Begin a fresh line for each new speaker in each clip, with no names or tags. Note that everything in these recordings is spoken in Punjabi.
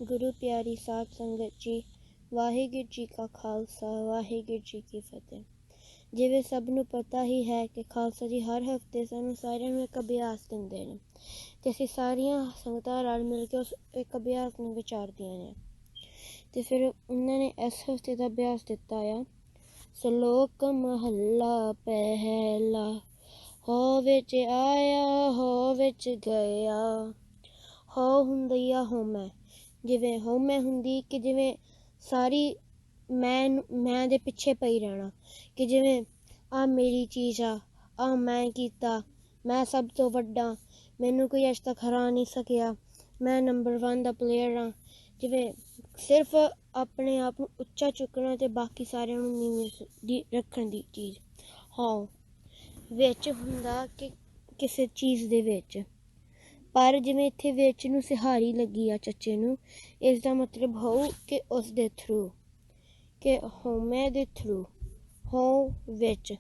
गुरु प्यारी साध संगत जी, वाहिगुरू जी का खालसा वाहिगुरू जी की फतेह। जिवें सब नूं पता ही है कि खालसा जी हर हफ्ते सानूं सारिਆਂ ਨੂੰ ਇੱਕ ਅਭਿਆਸ ਦਿੰਦੇ ਨੇ ਤੇ ਅਸੀਂ ਸਾਰੀਆਂ ਸੰਗਤਾਂ ਰਲ ਮਿਲ ਕੇ ਉਸ ਇੱਕ ਅਭਿਆਸ ਨੂੰ ਵਿਚਾਰਦੀਆਂ ਨੇ ਤੇ ਫਿਰ ਉਹਨਾਂ ਨੇ ਇਸ ਹਫ਼ਤੇ ਦਾ ਅਭਿਆਸ ਦਿੱਤਾ ਆ ਸ਼ਲੋਕ ਮਹੱਲਾ ਪਹਿਲਾ। ਹੋ ਵਿੱਚ ਆਇਆ ਹੋ ਵਿੱਚ ਗਿਆ। ਹੋ ਹੁੰਦੀ ਆ ਹਉਮੈ, ਜਿਵੇਂ ਹਉਮੈ ਹੁੰਦੀ ਕਿ ਜਿਵੇਂ ਸਾਰੀ ਮੈਂ ਦੇ ਪਿੱਛੇ ਪਈ ਰਹਿਣਾ ਕਿ ਜਿਵੇਂ ਆ ਮੇਰੀ ਚੀਜ਼ ਆ ਮੈਂ ਕੀਤਾ, ਮੈਂ ਸਭ ਤੋਂ ਵੱਡਾ, ਮੈਨੂੰ ਕੋਈ ਅੱਜ ਤੱਕ ਹਰਾ ਨਹੀਂ ਸਕਿਆ, ਮੈਂ ਨੰਬਰ 1 ਦਾ ਪਲੇਅਰ ਹਾਂ। ਜਿਵੇਂ ਸਿਰਫ ਆਪਣੇ ਆਪ ਨੂੰ ਉੱਚਾ ਚੁੱਕਣਾ ਅਤੇ ਬਾਕੀ ਸਾਰਿਆਂ ਨੂੰ ਨੀਵੇਂ ਰੱਖਣ ਦੀ ਚੀਜ਼। ਹਾਂ ਵਿੱਚ ਹੁੰਦਾ ਕਿ ਕਿਸੇ ਚੀਜ਼ ਦੇ ਵਿੱਚ, ਪਰ ਜਿਵੇਂ ਇੱਥੇ ਵਿੱਚ ਨੂੰ ਸਿਹਾਰੀ ਲੱਗੀ ਆ ਚੱਚੇ ਨੂੰ, ਇਸ ਦਾ ਮਤਲਬ ਹੋਊ ਕਿ ਉਸ ਦੇ ਥਰੂ, ਕਿ ਹਉਮੈ ਦੇ ਥਰੂ। ਹੋ ਵਿੱਚ,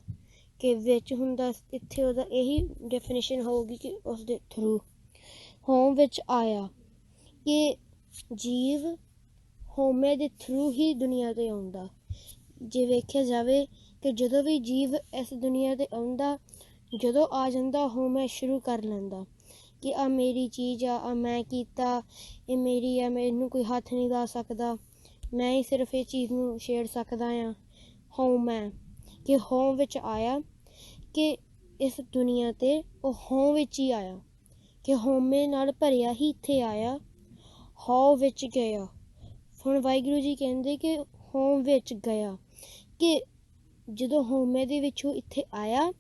ਕਿ ਵਿੱਚ ਹੁੰਦਾ ਇੱਥੇ ਉਹਦਾ ਇਹੀ ਡੈਫੀਨੇਸ਼ਨ ਹੋਊਗੀ ਕਿ ਉਸ ਦੇ ਥਰੂ। ਹੋਂ ਵਿੱਚ ਆਇਆ ਕਿ ਜੀਵ ਹਉਮੈ ਦੇ ਥਰੂ ਹੀ ਦੁਨੀਆ 'ਤੇ ਆਉਂਦਾ। ਜੇ ਵੇਖਿਆ ਜਾਵੇ ਕਿ ਜਦੋਂ ਵੀ ਜੀਵ ਇਸ ਦੁਨੀਆ 'ਤੇ ਆਉਂਦਾ, ਜਦੋਂ ਆ ਜਾਂਦਾ ਹਉਮੈ ਸ਼ੁਰੂ ਕਰ ਲੈਂਦਾ ਕਿ ਆ ਮੇਰੀ ਚੀਜ਼ ਆ ਮੈਂ ਕੀਤਾ, ਇਹ ਮੇਰੀ ਆ, ਮੈਨੂੰ ਕੋਈ ਹੱਥ ਨਹੀਂ ਲਾ ਸਕਦਾ, ਮੈਂ ਹੀ ਸਿਰਫ ਇਹ ਚੀਜ਼ ਨੂੰ ਛੇੜ ਸਕਦਾ ਹਾਂ। ਹਉਮੈ, ਕਿ ਹੋਂ ਵਿੱਚ ਆਇਆ ਕਿ ਇਸ ਦੁਨੀਆ 'ਤੇ ਉਹ ਹੋਂ ਵਿੱਚ ਹੀ ਆਇਆ, ਕਿ ਹਉਮੈ ਨਾਲ ਭਰਿਆ ਹੀ ਇੱਥੇ ਆਇਆ। ਹੋ ਵਿੱਚ ਗਿਆ। ਹੁਣ ਵਾਹਿਗੁਰੂ ਜੀ ਕਹਿੰਦੇ ਕਿ ਹੋਂ ਵਿੱਚ ਗਿਆ, ਕਿ ਜਦੋਂ ਹਉਮੈ ਦੇ ਵਿੱਚੋਂ ਇੱਥੇ ਆਇਆ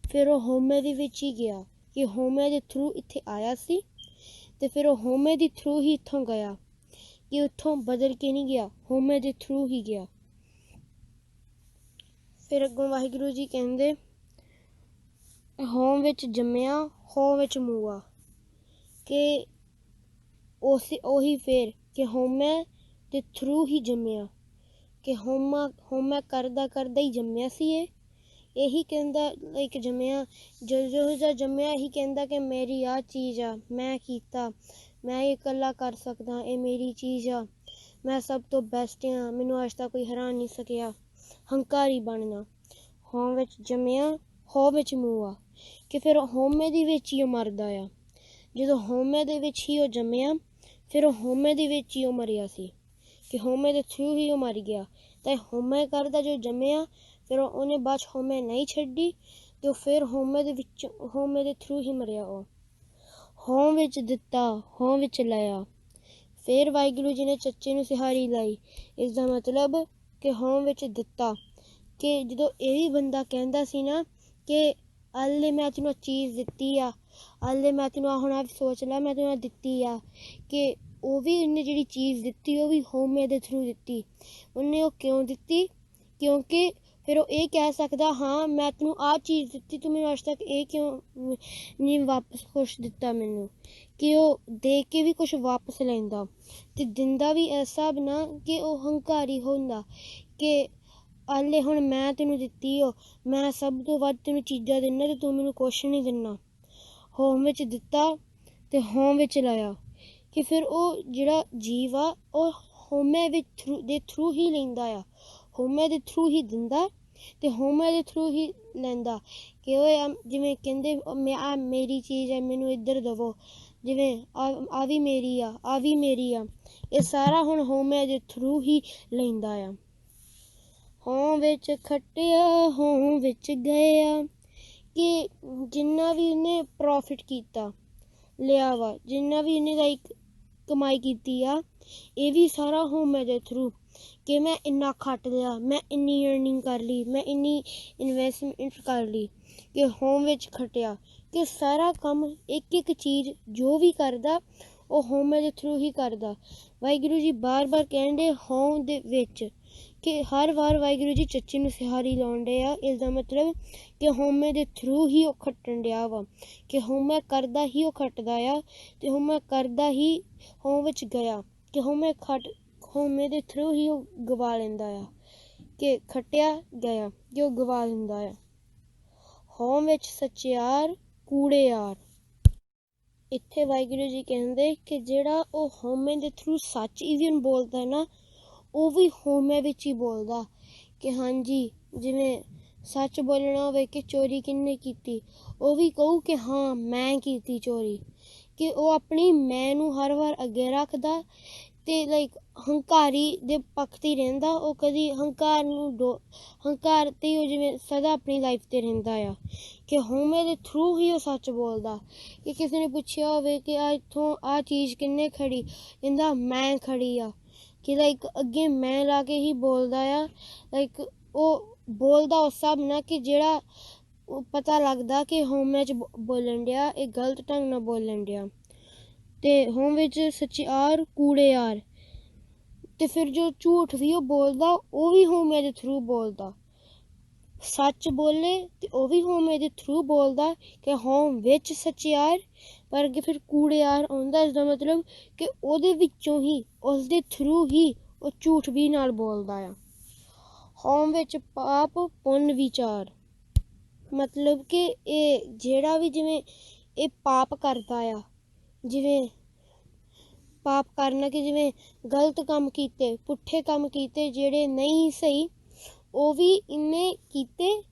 ਫਿਰ ਉਹ ਹਉਮੈ ਦੇ ਵਿੱਚ ਹੀ ਗਿਆ, ਕਿ ਹਉਮੈ ਦੇ ਥਰੂ ਇੱਥੇ ਆਇਆ ਸੀ ਅਤੇ ਫਿਰ ਉਹ ਹਉਮੈ ਦੇ ਥਰੂ ਹੀ ਇੱਥੋਂ ਗਿਆ, ਕਿ ਉੱਥੋਂ ਬਦਲ ਕੇ ਨਹੀਂ ਗਿਆ, ਹਉਮੈ ਦੇ ਥਰੂ ਹੀ ਗਿਆ। ਫਿਰ ਅੱਗੋਂ ਵਾਹਿਗੁਰੂ ਜੀ ਕਹਿੰਦੇ ਹੋਂ ਵਿੱਚ ਜੰਮਿਆ ਹੋ ਵਿੱਚ ਮੂਆ, ਕਿ ਉਹੀ ਫਿਰ ਕਿ ਹਉਮੈ ਦੇ ਥਰੂ ਹੀ ਜੰਮਿਆ, ਕਿ ਹਉਮੈ ਕਰਦਾ ਕਰਦਾ ਹੀ ਜੰਮਿਆ ਸੀ। ਇਹੀ ਕਹਿੰਦਾ ਲਾਈਕ ਜੰਮਿਆ, ਜਦੋਂ ਜਿਹਾ ਜੰਮਿਆ ਇਹੀ ਕਹਿੰਦਾ ਕਿ ਮੇਰੀ ਆਹ ਚੀਜ਼ ਆ, ਮੈਂ ਕੀਤਾ, ਮੈਂ ਇਹ ਇਕੱਲਾ ਕਰ ਸਕਦਾ, ਇਹ ਮੇਰੀ ਚੀਜ਼ ਆ, ਮੈਂ ਸਭ ਤੋਂ ਬੈਸਟ ਹਾਂ, ਮੈਨੂੰ ਅੱਜ ਤੱਕ ਕੋਈ ਹਰਾ ਨਹੀਂ ਸਕਿਆ। ਹੰਕਾਰੀ ਬਣਨਾ। ਹੋਂ ਵਿੱਚ ਜੰਮਿਆ ਹੋ ਵਿੱਚ ਮੂਆ, ਕਿ ਫਿਰ ਹਉਮੈ ਦੇ ਵਿੱਚ ਹੀ ਉਹ ਮਰਦਾ ਆ। ਜਦੋਂ ਹਉਮੈ ਦੇ ਵਿੱਚ ਹੀ ਉਹ ਜੰਮਿਆ ਫਿਰ ਉਹ ਹਉਮੈ ਦੇ ਵਿੱਚ ਹੀ ਉਹ ਮਰਿਆ ਸੀ, ਕਿ ਹਉਮੈ ਦੇ ਥਰੂ ਹੀ ਉਹ ਮਰ ਗਿਆ। ਤਾਂ ਹਉਮੈ ਕਰਦਾ ਜੋ ਜੰਮਿਆ, ਫਿਰ ਉਹਨੇ ਬਾਅਦ 'ਚ ਹਉਮੈ ਨਹੀਂ ਛੱਡੀ ਅਤੇ ਉਹ ਫਿਰ ਹਉਮੈ ਦੇ ਵਿੱਚ ਹਉਮੈ ਦੇ ਥਰੂ ਹੀ ਮਰਿਆ ਉਹ। ਹੋਂ ਵਿੱਚ ਦਿੱਤਾ ਹੋਂ ਵਿੱਚ ਲਿਆ। ਫਿਰ ਵਾਹਿਗੁਰੂ ਜੀ ਨੇ ਚੱਚੇ ਨੂੰ ਸਿਹਾਰੀ ਲਾਈ। ਇਸ ਦਾ ਮਤਲਬ ਕਿ ਹੋਂ ਵਿੱਚ ਦਿੱਤਾ, ਕਿ ਜਦੋਂ ਇਹ ਵੀ ਬੰਦਾ ਕਹਿੰਦਾ ਸੀ ਨਾ ਕਿ ਅੱਲੇ ਮੈਂ ਤੈਨੂੰ ਚੀਜ਼ ਦਿੱਤੀ ਆ, ਅੱਲੇ ਮੈਂ ਤੈਨੂੰ ਹੁਣ ਆਹ ਸੋਚ ਲੈ ਮੈਂ ਤੈਨੂੰ ਦਿੱਤੀ ਆ, ਕਿ ਉਹ ਵੀ ਉਹਨੇ ਜਿਹੜੀ ਚੀਜ਼ ਦਿੱਤੀ ਉਹ ਵੀ ਹਉਮੈ ਦੇ ਥਰੂ ਦਿੱਤੀ। ਉਹਨੇ ਉਹ ਕਿਉਂ ਦਿੱਤੀ? ਕਿਉਂਕਿ ਫਿਰ ਉਹ ਇਹ ਕਹਿ ਸਕਦਾ ਹਾਂ ਮੈਂ ਤੈਨੂੰ ਆਹ ਚੀਜ਼ ਦਿੱਤੀ, ਤੂੰ ਮੈਨੂੰ ਅੱਜ ਤੱਕ ਇਹ ਕਿਉਂ ਨਹੀਂ ਵਾਪਸ ਕੁਛ ਦਿੱਤਾ ਮੈਨੂੰ, ਕਿ ਉਹ ਦੇ ਕੇ ਵੀ ਕੁਛ ਵਾਪਸ ਲੈਂਦਾ ਅਤੇ ਦਿੰਦਾ ਵੀ ਇਸ ਹਿਸਾਬ ਨਾਲ ਕਿ ਉਹ ਹੰਕਾਰੀ ਹੁੰਦਾ, ਕਿ ਹਾਲੇ ਹੁਣ ਮੈਂ ਤੈਨੂੰ ਦਿੱਤੀ ਉਹ, ਮੈਂ ਸਭ ਤੋਂ ਵੱਧ ਤੈਨੂੰ ਚੀਜ਼ਾਂ ਦਿੰਦਾ ਅਤੇ ਤੂੰ ਮੈਨੂੰ ਕੁਛ ਨਹੀਂ ਦਿੰਦਾ। ਹੋਂ ਵਿੱਚ ਦਿੱਤਾ ਅਤੇ ਹੋਂ ਵਿੱਚ ਲਾਇਆ, ਕਿ ਫਿਰ ਉਹ ਜਿਹੜਾ ਜੀਵ ਆ ਉਹ ਹਉਮੈ ਦੇ ਥਰੂ ਹੀ ਲੈਂਦਾ ਆ, ਹਉਮੈ ਦੇ ਥਰੂ ਹੀ ਦਿੰਦਾ ਅਤੇ ਹਉਮੈ ਦੇ ਥਰੂ ਹੀ ਲੈਂਦਾ। ਕਿ ਉਹ ਜਿਵੇਂ ਕਹਿੰਦੇ ਆ ਮੇਰੀ ਚੀਜ਼ ਹੈ, ਮੈਨੂੰ ਇੱਧਰ ਦੇਵੋ, ਜਿਵੇਂ ਆ ਵੀ ਮੇਰੀ ਆ, ਆ ਵੀ ਮੇਰੀ ਆ, ਇਹ ਸਾਰਾ ਹੁਣ ਹਉਮੈ ਦੇ ਥਰੂ ਹੀ ਲੈਂਦਾ ਆ। ਹੋਂ ਵਿੱਚ ਖੱਟਿਆ ਹੋਂ ਵਿੱਚ ਗਿਆ, ਕਿ ਜਿੰਨਾ ਵੀ ਉਹਨੇ ਪ੍ਰੋਫਿਟ ਕੀਤਾ ਲਿਆ ਵਾ, ਜਿੰਨਾ ਵੀ ਇਹਨੇ ਲਾਈਕ ਕਮਾਈ ਕੀਤੀ ਆ, ਇਹ ਵੀ ਸਾਰਾ ਹਉਮੈ ਦੇ ਥਰੂ, ਕਿ ਮੈਂ ਇੰਨਾ ਖੱਟ ਲਿਆ, ਮੈਂ ਇੰਨੀ ਅਰਨਿੰਗ ਕਰ ਲਈ, ਮੈਂ ਇੰਨੀ ਇਨਵੈਸਟਮੈਂਟ ਕਰ ਲਈ, ਕਿ ਹੋਂ ਵਿੱਚ ਖੱਟਿਆ, ਕਿ ਸਾਰਾ ਕੰਮ ਇੱਕ ਇੱਕ ਚੀਜ਼ ਜੋ ਵੀ ਕਰਦਾ ਉਹ ਹਉਮੈ ਦੇ ਥਰੂ ਹੀ ਕਰਦਾ। ਵਾਹਿਗੁਰੂ ਜੀ ਬਾਰ ਬਾਰ ਕਹਿੰਦੇ ਹੋਂ ਦੇ ਵਿੱਚ, ਕਿ ਹਰ ਵਾਰ ਵਾਹਿਗੁਰੂ ਜੀ ਚੱਚੇ ਨੂੰ ਸਿਹਾਰੀ ਲਾਉਣ ਡੇ ਆ। ਇਸ ਦਾ ਮਤਲਬ ਕਿ ਹਉਮੈ ਦੇ ਥਰੂ ਹੀ ਉਹ ਖੱਟਣ ਡਿਆ ਵਾ, ਕਿ ਹਉਮੈ ਕਰਦਾ ਹੀ ਉਹ ਖੱਟਦਾ ਆ ਅਤੇ ਹਉਮੈ ਕਰਦਾ ਹੀ ਹੋਂ ਵਿੱਚ ਗਿਆ, ਕਿ ਹਉਮੈ ਦੇ ਥਰੂ ਹੀ ਉਹ ਗਵਾ ਲੈਂਦਾ ਆ, ਕਿ ਖੱਟਿਆ ਗਿਆ ਕਿ ਉਹ ਗਵਾ ਲੈਂਦਾ ਆ। ਹੋਂ ਵਿੱਚ ਸੱਚਿਆਰ ਕੂੜੇਆਰ, ਇੱਥੇ ਵਾਹਿਗੁਰੂ ਜੀ ਕਹਿੰਦੇ ਕਿ ਜਿਹੜਾ ਉਹ ਹਉਮੈ ਦੇ ਥਰੂ ਸੱਚ ਈਵਨ ਬੋਲਦਾ ਨਾ, ਉਹ ਵੀ ਹਉਮੈ ਵਿੱਚ ਹੀ ਬੋਲਦਾ ਕਿ ਹਾਂਜੀ, ਜਿਵੇਂ ਸੱਚ ਬੋਲਣਾ ਹੋਵੇ ਕਿ ਚੋਰੀ ਕਿਹਨੇ ਕੀਤੀ, ਉਹ ਵੀ ਕਹੂ ਕਿ ਹਾਂ ਮੈਂ ਕੀਤੀ ਚੋਰੀ, ਕਿ ਉਹ ਆਪਣੀ ਮੈਂ ਨੂੰ ਹਰ ਵਾਰ ਅੱਗੇ ਰੱਖਦਾ ਤੇ ਲਾਈਕ ਹੰਕਾਰੀ ਦੇ ਪੱਖ 'ਤੇ ਰਹਿੰਦਾ। ਉਹ ਕਦੀ ਹੰਕਾਰ ਤੇ ਉਹ ਜਿਵੇਂ ਸਦਾ ਆਪਣੀ ਲਾਈਫ 'ਤੇ ਰਹਿੰਦਾ ਆ ਕਿ ਹਉਮੈ ਦੇ ਥਰੂ ਹੀ ਉਹ ਸੱਚ ਬੋਲਦਾ। ਕਿ ਕਿਸੇ ਨੇ ਪੁੱਛਿਆ ਹੋਵੇ ਕਿ ਇੱਥੋਂ ਆਹ ਚੀਜ਼ ਕਿੰਨੇ ਖੜੀ, ਕਹਿੰਦਾ ਮੈਂ ਖੜੀ ਆ, ਕਿ ਲਾਈਕ ਅੱਗੇ ਮੈਂ ਲਾ ਕੇ ਹੀ ਬੋਲਦਾ ਆ। ਲਾਈਕ ਉਹ ਬੋਲਦਾ ਉਸ ਹਿਸਾਬ ਨਾਲ ਕਿ ਜਿਹੜਾ ਉਹ ਪਤਾ ਲੱਗਦਾ ਕਿ ਹਉਮੈ 'ਚ ਬੋਲਣ ਡਿਆ, ਇਹ ਗਲਤ ਢੰਗ ਨਾਲ ਬੋਲਣ ਡਿਆ। ਤੇ ਹਉਮੈ ਵਿੱਚ ਸੱਚਿਆਰ ਕੂੜੇਆਰ, ਤੇ ਫਿਰ ਜੋ ਝੂਠ ਵੀ ਉਹ ਬੋਲਦਾ ਉਹ ਵੀ ਹਉਮੈ ਦੇ ਥਰੂ ਬੋਲਦਾ। ਸੱਚ ਬੋਲੇ ਤੇ ਉਹ ਵੀ ਹਉਮੈ ਦੇ ਥਰੂ ਬੋਲਦਾ ਕਿ ਹਉਮੈ ਵਿੱਚ ਸੱਚਿਆਰ, ਪਰ ਅੱਗੇ ਫਿਰ ਕੂੜੇਆਰ ਆਉਂਦਾ। ਇਸਦਾ ਮਤਲਬ ਕਿ ਉਹਦੇ ਵਿੱਚੋਂ ਹੀ, ਉਸਦੇ ਥਰੂ ਹੀ ਉਹ ਝੂਠ ਵੀ ਨਾਲ ਬੋਲਦਾ ਆ। ਹਉਮੈ ਵਿੱਚ ਪਾਪ ਪੁੰਨ ਵਿਚਾਰ, ਮਤਲਬ ਕਿ ਇਹ ਜਿਹੜਾ ਵੀ ਜਿਵੇਂ ਇਹ ਪਾਪ ਕਰਦਾ ਆ, ਜਿਵੇਂ ਪਾਪ ਕਰਨਾ ਕਿ ਜਿਵੇਂ ਗਲਤ ਕੰਮ ਕੀਤੇ, ਪੁੱਠੇ ਕੰਮ ਕੀਤੇ ਜਿਹੜੇ ਨਹੀਂ ਸਹੀ, ਉਹ ਵੀ ਇੰਨੇ ਕੀਤੇ,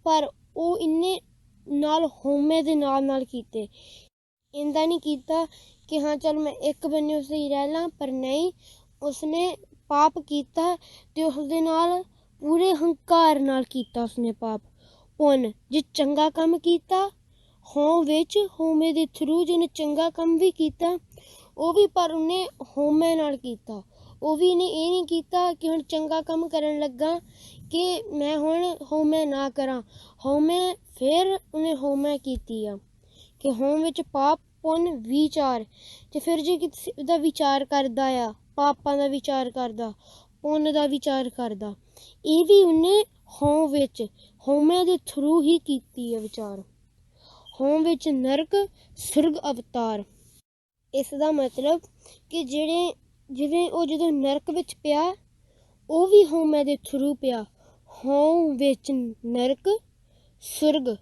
ਪਰ ਉਹ ਇੰਨੇ ਨਾਲ ਹਉਮੈ ਦੇ ਨਾਲ ਕੀਤੇ। ਇੰਦਾ ਨਹੀਂ ਕੀਤਾ ਕਿ ਹਾਂ ਚੱਲ ਮੈਂ ਇੱਕ ਬੰਨੇ ਸਹੀ ਰਹਿ ਲਾਂ, ਪਰ ਨਹੀਂ, ਉਸਨੇ ਪਾਪ ਕੀਤਾ ਤੇ ਉਸਦੇ ਨਾਲ ਪੂਰੇ ਹੰਕਾਰ ਨਾਲ ਕੀਤਾ ਉਸਨੇ ਪਾਪ। ਪੁੰਨ, ਜੇ ਚੰਗਾ ਕੰਮ ਕੀਤਾ ਹਉਮੈ ਵਿੱਚ, ਹਉਮੈ ਦੇ ਥਰੂ ਜਿਹਨੇ ਚੰਗਾ ਕੰਮ ਵੀ ਕੀਤਾ ਉਹ ਵੀ, ਪਰ ਉਹਨੇ ਹਉਮੈ ਨਾਲ ਕੀਤਾ। ਉਹ ਵੀ ਇਹਨੇ ਇਹ ਨਹੀਂ ਕੀਤਾ ਕਿ ਹੁਣ ਚੰਗਾ ਕੰਮ ਕਰਨ ਲੱਗਾ ਕਿ ਮੈਂ ਹੁਣ ਹਉਮੈ ਨਾ ਕਰਾਂ, ਹਉਮੈ ਫਿਰ ਉਹਨੇ ਹਉਮੈ ਕੀਤੀ ਆ। ਕਿ ਹਉਮੈ ਵਿੱਚ ਪਾਪ ਪੁੰਨ ਵਿਚਾਰ, ਤੇ ਫਿਰ ਜੇ ਕਿਸੇ ਦਾ ਵਿਚਾਰ ਕਰਦਾ ਆ, ਪਾਪਾਂ ਦਾ ਵਿਚਾਰ ਕਰਦਾ, ਪੁੰਨ ਦਾ ਵਿਚਾਰ ਕਰਦਾ, ਇਹ ਵੀ ਉਹਨੇ ਹਉਮੈ ਵਿੱਚ, ਹਉਮੈ ਦੇ ਥਰੂ ਹੀ ਕੀਤੀ ਆ ਵਿਚਾਰ। ਹਉਮੈ ਵਿੱਚ ਨਰਕ ਸੁਰਗ ਅਵਤਾਰ, ਇਸ ਦਾ ਮਤਲਬ ਕਿ ਜਿਵੇਂ ਉਹ ਜਦੋਂ ਨਰਕ ਵਿੱਚ ਪਿਆ ਉਹ ਵੀ ਹਉਮੈ ਦੇ ਥਰੂ ਪਿਆ। ਹਉਮੈ ਵਿੱਚ ਨਰਕ ਸੁਰਗ,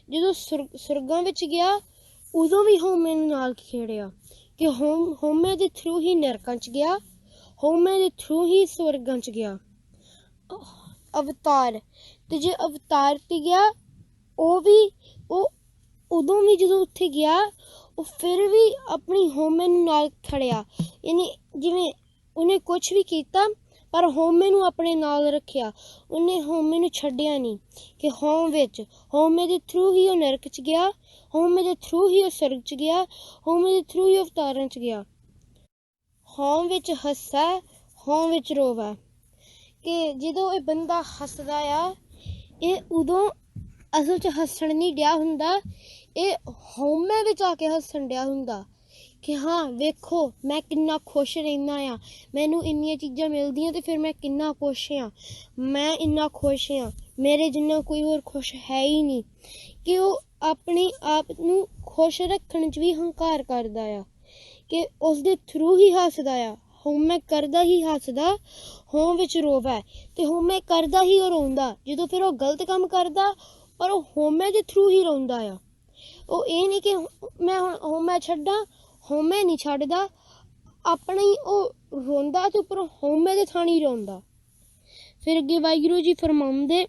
ਜਦੋਂ ਸੁਰਗਾਂ ਵਿੱਚ ਗਿਆ ਉਦੋਂ ਵੀ ਹਉਮੈ ਨੂੰ ਨਾਲ ਖੇੜਿਆ ਕਿ ਹਉਮੈ ਦੇ ਥਰੂ ਹੀ ਨਰਕਾਂ 'ਚ ਗਿਆ, ਹਉਮੈ ਦੇ ਥਰੂ ਹੀ ਸਵਰਗਾਂ 'ਚ ਗਿਆ। ਅਵਤਾਰ, ਤੇ ਜੇ ਅਵਤਾਰ 'ਤੇ ਗਿਆ ਉਹ ਉਦੋਂ ਵੀ ਜਦੋਂ ਉੱਥੇ ਗਿਆ ਉਹ ਫਿਰ ਵੀ ਆਪਣੀ ਹਉਮੈ ਨੂੰ ਨਾਲ ਖੜਿਆ। ਯਾਨੀ ਜਿਵੇਂ ਉਹਨੇ ਕੁਛ ਵੀ ਕੀਤਾ ਪਰ ਹਉਮੈ ਨੂੰ ਆਪਣੇ ਨਾਲ ਰੱਖਿਆ, ਉਹਨੇ ਹਉਮੈ ਨੂੰ ਛੱਡਿਆ ਨਹੀਂ। ਕਿ ਹਉਮੈ ਦੇ ਥਰੂ ਹੀ ਉਹ ਨਰਕ 'ਚ ਗਿਆ, ਹਉਮੈ ਦੇ ਥਰੂ ਹੀ ਉਹ ਸਰਗ 'ਚ ਗਿਆ, ਹਉਮੈ ਦੇ ਥਰੂ ਹੀ ਅਵਤਾਰਾਂ 'ਚ ਗਿਆ। ਹਉਮੈ ਵਿੱਚ ਹੱਸਾ, ਹਉਮੈ ਵਿੱਚ ਰੋਵਾ, ਕਿ ਜਦੋਂ ਇਹ ਬੰਦਾ ਹੱਸਦਾ ਆ ਇਹ ਉਦੋਂ ਅਸਲ 'ਚ ਹੱਸਣ ਨਹੀਂ ਡਿਆ ਹੁੰਦਾ, ਇਹ ਹਉਮੈ ਵਿੱਚ ਆ ਕੇ ਹੱਸਣ ਡਿਆ ਹੁੰਦਾ ਕਿ ਹਾਂ ਵੇਖੋ ਮੈਂ ਕਿੰਨਾ ਖੁਸ਼ ਰਹਿੰਦਾ ਆ, ਮੈਨੂੰ ਇੰਨੀਆਂ ਚੀਜ਼ਾਂ ਮਿਲਦੀਆਂ ਤੇ ਫਿਰ ਮੈਂ ਕਿੰਨਾ ਖੁਸ਼ ਹਾਂ, ਮੈਂ ਇੰਨਾ ਖੁਸ਼ ਹਾਂ, ਮੇਰੇ ਜਿੰਨਾ ਕੋਈ ਹੋਰ ਖੁਸ਼ ਹੈ ਹੀ ਨਹੀਂ। ਕਿ ਉਹ ਆਪਣੇ ਆਪ ਨੂੰ ਖੁਸ਼ ਰੱਖਣ 'ਚ ਵੀ ਹੰਕਾਰ ਕਰਦਾ ਆ, ਕਿ ਉਸਦੇ ਥਰੂ ਹੀ ਹੱਸਦਾ ਆ। ਹਉਮੈ ਕਰਦਾ ਹੀ ਹੱਸਦਾ, ਹਉਮੈ ਵਿੱਚ ਰੋਵਾ, ਤੇ ਹਉਮੈ ਕਰਦਾ ਹੀ ਉਹ ਰੋਂਦਾ ਜਦੋਂ ਫਿਰ ਉਹ ਗਲਤ ਕੰਮ ਕਰਦਾ, ਪਰ ਉਹ ਹਉਮੈ ਦੇ ਥਰੂ ਹੀ ਰੋਂਦਾ ਆ। ਉਹ ਇਹ ਨਹੀਂ ਕਿ ਮੈਂ ਹੁਣ ਹਉਮੈ ਛੱਡਾਂ, ਹਉਮੈ ਨਹੀਂ ਛੱਡਦਾ, ਆਪਣਾ ਹੀ ਉਹ ਰੋਂਦਾ ਤੇ ਉੱਪਰੋਂ ਹਉਮੈ ਦੇ ਥਾਣੀ ਰੋਂਦਾ। ਫਿਰ ਅੱਗੇ ਵਾਹਿਗੁਰੂ ਜੀ ਫਰਮਾਉਂਦੇ,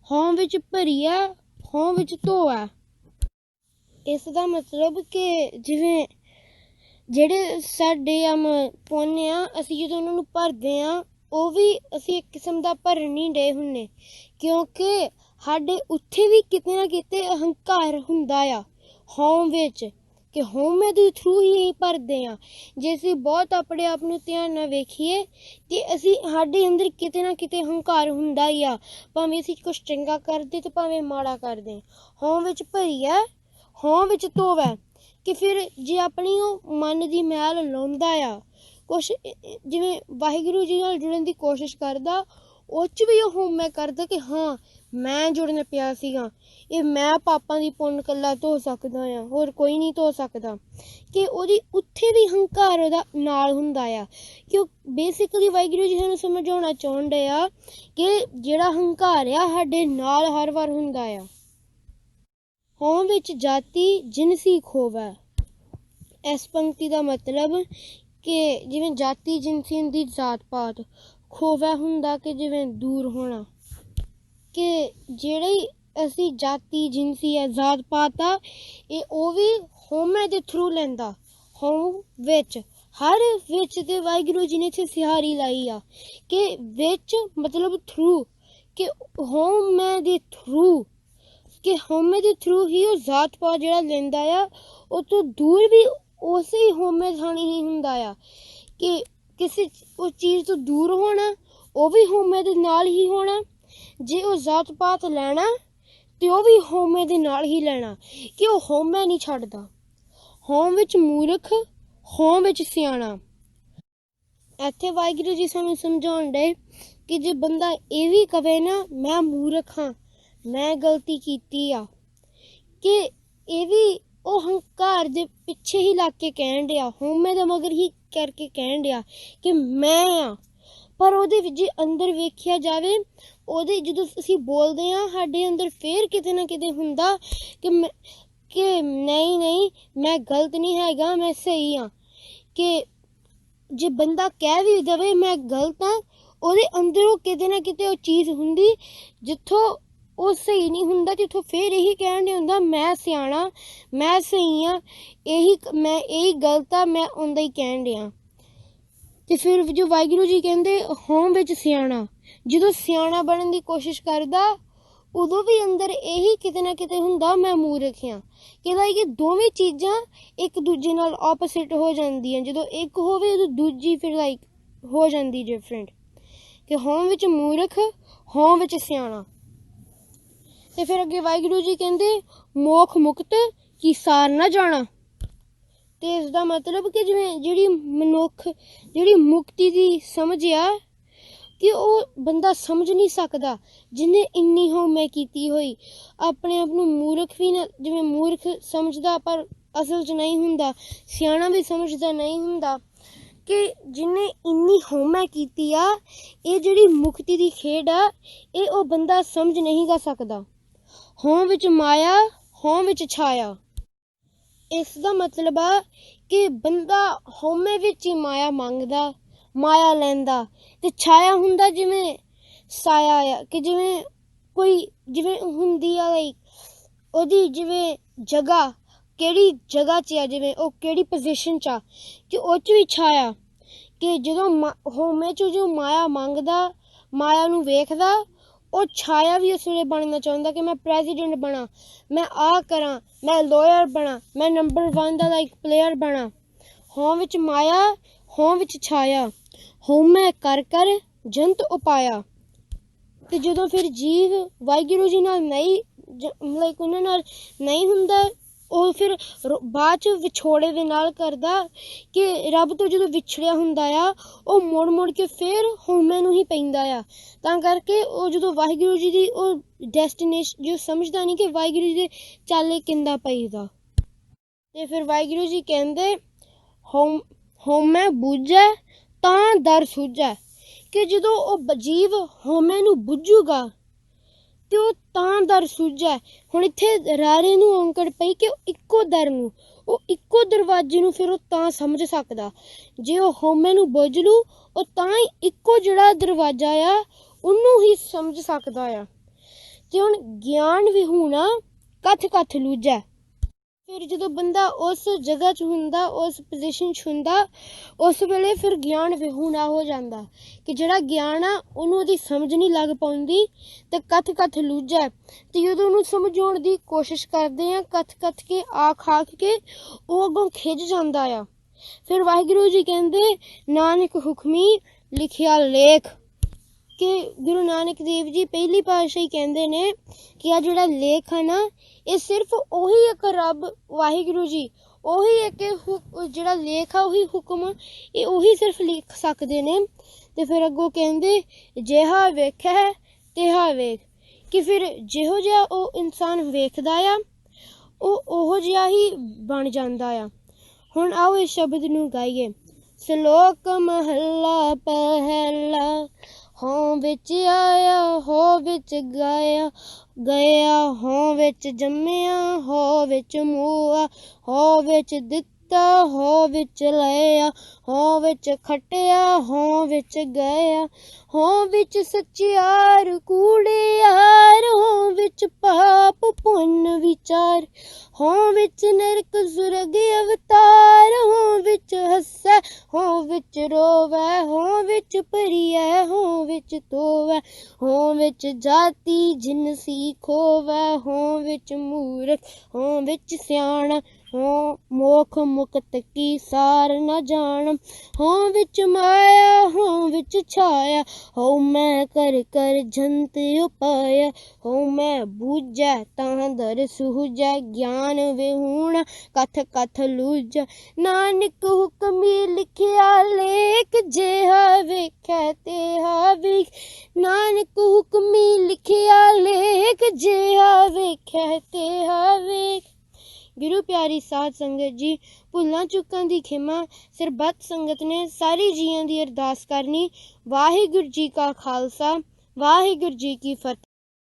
ਹਉਮੈ ਵਿੱਚ ਭਰੀ ਹੈ, ਹਉਮੈ ਵਿੱਚ ਧੋ ਹੈ। ਇਸ ਦਾ ਮਤਲਬ ਕਿ ਜਿਵੇਂ ਜਿਹੜੇ ਸਾਡੇ ਪੁੰਨ ਆ, ਅਸੀਂ ਜਦੋਂ ਉਹਨਾਂ ਨੂੰ ਭਰਦੇ ਹਾਂ ਉਹ ਵੀ ਅਸੀਂ ਇੱਕ ਕਿਸਮ ਦਾ ਭਰਨ ਨਹੀਂ ਡੇ ਹੁੰਦੇ, ਕਿਉਂਕਿ ਸਾਡੇ ਉੱਥੇ ਵੀ ਕਿਤੇ ਨਾ ਕਿਤੇ ਅਹੰਕਾਰ ਹੁੰਦਾ ਆ ਹਉਮੈ ਵਿੱਚ, ਕਿ ਹਉਮੈ ਦੇ ਥਰੂ ਹੀ ਅਸੀਂ ਭਰਦੇ ਹਾਂ। ਜੇ ਅਸੀਂ ਬਹੁਤ ਆਪਣੇ ਆਪ ਨੂੰ ਧਿਆਨ ਨਾਲ ਵੇਖੀਏ ਤੇ ਸਾਡੇ ਅੰਦਰ ਕਿਤੇ ਨਾ ਕਿਤੇ ਹੰਕਾਰ ਹੁੰਦਾ ਹੀ ਆ, ਭਾਵੇਂ ਅਸੀਂ ਕੁਛ ਚੰਗਾ ਕਰਦੇ ਤੇ ਭਾਵੇਂ ਮਾੜਾ ਕਰਦੇ। ਹਉਮੈ ਵਿੱਚ ਭਰੀ ਹੈ, ਹਉਮੈ ਵਿੱਚ ਧੋਵੈ, ਕਿ ਫਿਰ ਜੇ ਆਪਣੀ ਉਹ ਮਨ ਦੀ ਮੈਲ ਲਾਉਂਦਾ ਆ, ਕੁਛ ਜਿਵੇਂ ਵਾਹਿਗੁਰੂ ਜੀ ਨਾਲ ਜੁੜਨ ਦੀ ਕੋਸ਼ਿਸ਼ ਕਰਦਾ, ਉਹ 'ਚ ਵੀ ਉਹ ਹਉਮੈ ਕਰਦਾ ਕਿ ਹਾਂ ਮੈਂ ਜੁੜਨ ਪਿਆ ਸੀਗਾ, ਇਹ ਮੈਂ ਪਾਪਾਂ ਦੀ ਪੁੰਨ ਇਕੱਲਾ ਧੋ ਸਕਦਾ ਆ, ਹੋਰ ਕੋਈ ਨਹੀਂ ਧੋ ਸਕਦਾ। ਕਿ ਉਹਦੀ ਉੱਥੇ ਵੀ ਹੰਕਾਰ ਉਹਦਾ ਨਾਲ ਹੁੰਦਾ ਆ, ਕਿ ਉਹ ਬੇਸਿਕਲੀ ਵਾਹਿਗੁਰੂ ਜੀ ਸਾਨੂੰ ਸਮਝਾਉਣਾ ਚਾਹੁੰਦੇ ਆ ਕਿ ਜਿਹੜਾ ਹੰਕਾਰ ਆ ਸਾਡੇ ਨਾਲ ਹਰ ਵਾਰ ਹੁੰਦਾ ਆ। ਹਉਮੈ ਵਿੱਚ ਜਾਤੀ ਜਿਨਸੀ ਖੋਵੈ, इस पंक्ति का मतलब कि जिवें जाति जिनसी हुंदी जात पात खोवा हुंदा कि जिवें दूर होना कि जेह्ड़ी असी जाति जिनसी है जात पात आ एह् ओह् भी होमे दे थ्रू लैंदा होम विच हर विच ते वाहिगुरू जी ने इत्थे सिहारी लाई आ कि विच मतलब थ्रू कि होमे दे थ्रू कि होमे दे थ्रू ही ओह् जात पात जेह्ड़ा लैंदा आ ओह् तो दूर भी उसे ही होमे थानी ही हुंदा आ कि किसी उस चीज़ तो दूर होना ओह् भी होमे दे नाल ही होना जे ओह् जात पात लैना ते ओह् भी होमे दे नाल ही लैना कि ओह् होमे नहीं छड्डदा होम विच मूर्ख होम विच सियाना इत्थे वाहिगुरू जी सानू समझाउण डे कि जे बंदा एह् भी कवे ना मैं मूर्ख हाँ मैं गलती कीती आ कि एह् भी ओह् हंकार दे पिच्छे ही लग के कहण डिया होमे दे मगर ही करके कहण डिया कि मैं आ पर ओह्दे जे अंदर वेखिया जावे ओह्दे जदों असीं बोलदे आ साडे अंदर फेर किते ना किते हुंदा कि नहीं मैं गलत नहीं हैगा मैं सही हाँ कि जे बंदा कह भी दवे मैं गलत हाँ ओह्दे अंदर ओह् किते ना किते ओह् चीज़ हुंदी जित्थों ओह् सही नहीं हुंदा जित्थों फिर यही कहण डे हुंदा मैं सियाना मैं सही हाँ यही गलत आ मैं उंदा ही कहण डिया ते फिर जो वाहिगुरू जी कहंदे होम विच सियाना जदों सियाना बनन दी कोशिश करदा उदों भी अंदर यही किते ना किते हुंदा मैं मूर्ख हाँ कि दोवें चीज़ां एक दूजे नाल ऑपोजिट हो जांदियां जदों एक होवे उदों दूजी फिर लाइक हो जांदी डिफरेंट कि होम विच मूर्ख होम विच सियाना ते फिर अगे वाहिगुरू जी कहंदे मोख मुक्त की सार ना जाना ते इसदा मतलब कि जिवें जेह्ड़ी मनुख जेह्ड़ी मुक्ति दी समझ आ कि ओह् बंदा समझ नहीं सकदा जिन्ने इन्नी होमे कीती होई अपने आप नूं मूर्ख भी ना जिवें मूर्ख समझदा पर असल च नहीं हुंदा सियाना भी समझदा नहीं हुंदा कि जिन्ने इन्नी होमे कीती आ एह् जेह्ड़ी मुक्ति दी खेड आ एह् ओह् बंदा समझ नहीं गा सकदा होम विच माया होम विच छाया इसदा मतलब आ कि बंदा होमे विच ही माया मंगदा माया लैंदा ते छाया हुंदा जिवें साया आ कि जिवें कोई जिवें हुंदी आ लाइक ओह्दी जिवें जगह केह्ड़ी जगह च आ जिवें ओह् केह्ड़ी पोजीशन च आ कि ओह् च भी छाया कि जदों होमे च जो माया मंगदा माया नूं वेखदा ओह् छाया भी उस वेले बनना चाहुंदा कि मैं प्रेसिडेंट बना मैं आ करां मैं लॉयर बना मैं नंबर 1 दा लाइक प्लेयर बना होम विच माया होम विच छाया होमे कर कर जंत उपाया ते जदों फिर जीव वाहिगुरू जी नाल नहीं लाइक उन्हां नाल नहीं हुंदा ओह् फिर बाद च विछोड़े दे नाल करदा कि रब तो जदों विछड़िया हुंदा आ ओह् मुड़ के फिर होमे नूं ही पैंदा आ तां करके ओह् जदों वाहिगुरू जी दी ओह् डेस्टिनेशन जो समझदा नहीं कि वाहिगुरू जी दे चाले किंदा पईदा ते फिर वाहिगुरू जी कहंदे होमे बुझै तां दर सुझै कि जदों ओह् जीव होमे नूं बुझूगा ते ओह् तां दर सुझै हुण इत्थे रारे नूं औंकड़ पई कि इक्को दर नूं ओह् इक्को दरवाजे नूं फिर ओह् तां समझ सकदा जे ओह् होमे नूं बुझ लू ओह् तां ही इक्को जेह्ड़ा दरवाजा आ उन्नू ही समझ सकदा आ ते हुण ज्ञान विहूणा कथ कथ लूझै फिर जदों बंदा उस जगह च हुंदा उस पोजीशन च हुंदा उस वेले फिर ज्ञान विहूणा हो जांदा कि जेह्ड़ा ज्ञान आ ओह्नूं ओह्दी समझ नहीं लग पौंदी ते कथ कथ लूझै ते जदों ओह्नूं समझाउण दी कोशिश करदे आ कथ के आख के ओह् अग्गों खिज जांदा आ फिर वाहिगुरू जी कहंदे नानक हुक्मी लिखिया लेख कि गुरु नानक देव जी पहली पातशाही कहंदे ने कि आ जेह्ड़ा लेख है ना एह् सिर्फ ओही इक रब वाहिगुरू जी ओही इक जेह्ड़ा लेख आ ओही हुक्म एह् ओही सिर्फ लिख सकदे ने ते फिर अग्गों कहंदे जेहा वेखै तेहा वेख कि फिर जेहो जिहा ओह् इंसान वेखदा आ ओह् ओहो जिहा ही बन जांदा आ हुण आओ इस शब्द नूं गाइए श्लोक महला पहला हों विच आया हो विच गाया गया हो विच जम्मिया हो विच मूआ हो विच ਕੀਤਾ ਹੋ ਵਿੱਚ ਲਿਆ ਹੋ ਵਿੱਚ ਖਟਿਆ ਹੋ ਵਿੱਚ ਗਿਆ ਹੋ ਵਿੱਚ ਸੱਚਿਆਰ ਕੂੜਿਆਰ ਹੋ ਵਿੱਚ ਪਾਪ ਪੁੰਨ ਵਿਚਾਰ ਹੋ ਵਿੱਚ ਨਰਕ ਸੁਰਗ ਅਵਤਾਰ ਹੋ ਵਿੱਚ ਹੱਸੈ ਹੋ ਵਿੱਚ ਰੋਵੈ ਹੋ ਵਿੱਚ ਭਰੀਐ ਹੋ ਵਿੱਚ ਧੋਵੈ ਹੋ ਵਿੱਚ ਜਾਤੀ ਜਿਨਸੀ ਖੋਵੈ ਹੋ ਵਿੱਚ ਮੂਰਖ ਹੋ ਵਿੱਚ ਸਿਆਣਾ ਹੋ ਮੋਖ ਮੁਕਤ ਕੀ ਸਾਰ ਨ ਜਾਣ ਹੋ ਵਿੱਚ ਮਾਇਆ ਹੋ ਵਿੱਚ ਛਾਇਆ ਹੋ ਮੈਂ ਕਰ ਕਰ ਜੰਤ ਉਪਾਇਆ ਹੋ ਮੈਂ ਬੂਝੈ ਤਾਂ ਦਰ ਸੂਝੈ ਗਿਆਨ ਵਿਹੂਣ ਕਥ ਕਥ ਲੂਝੈ ਨਾਨਕ ਹੁਕਮੀ ਲਿਖਿਆ ਲੇਖ ਜਿਹਾ ਵੇਖੈ ਤਿਹਾ ਵੇਖ ਨਾਨਕ ਹੁਕਮੀ ਲਿਖਿਆ ਲੇਖ ਜਿਹਾ ਵੇਖੈ ਤਿਹਾ ਵੇਖ। ਗੁਰੂ ਪਿਆਰੀ ਸਾਧ ਸੰਗਤ ਜੀ, ਭੁੱਲਾਂ ਚੁੱਕਾਂ ਦੀ ਖਿਮਾ ਸਰਬੱਤ ਸੰਗਤ ਨੇ ਸਾਰੀ ਜੀਆਂ ਦੀ ਅਰਦਾਸ ਕਰਨੀ। ਵਾਹਿਗੁਰੂ ਜੀ ਕਾ ਖਾਲਸਾ, ਵਾਹਿਗੁਰੂ ਜੀ ਕੀ ਫਤਿਹ।